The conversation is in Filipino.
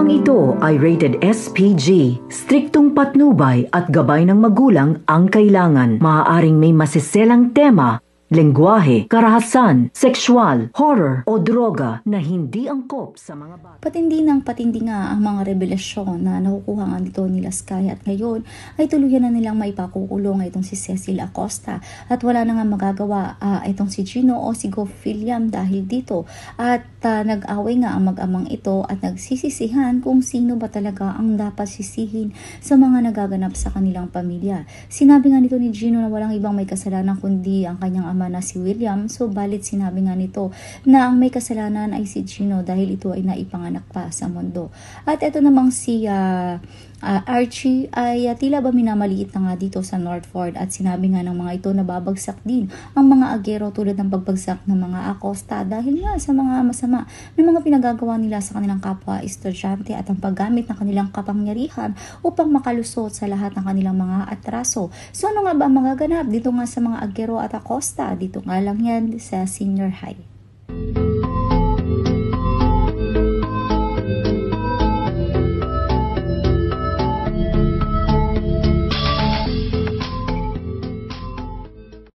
Programang ito ay rated SPG. Striktong patnubay at gabay ng magulang ang kailangan. Maaaring may masiselang tema, lengguwahe, karahasan, sexual, horror o droga na hindi angkop sa mga bata. Patindi ng patindi nga ang mga revelasyon na nakukuha nga dito nila Sky at ngayon ay tuluyan na nilang maipakukulong itong si Cecil Acosta at wala na nga magagawa itong si Gino o si Goff William dahil dito at nag-away nga ang mag-amang ito at nagsisisihan kung sino ba talaga ang dapat sisihin sa mga nagaganap sa kanilang pamilya. Sinabi nga nito ni Gino na walang ibang may kasalanan kundi ang kanyang ama na si William, so balit sinabi nga nito na ang may kasalanan ay si Gino dahil ito ay naipanganak pa sa mundo. At ito namang si Archie ay tila ba minamaliit na nga dito sa Northford at sinabi nga ng mga ito na babagsak din ang mga agero tulad ng pagbagsak ng mga Acosta dahil nga sa mga masama na mga pinagagawa nila sa kanilang kapwa estudyante at ang paggamit ng kanilang kapangyarihan upang makalusot sa lahat ng kanilang mga atraso. So ano nga ba magaganap dito nga sa mga agero at Acosta? Dito nga lang yan sa senior high.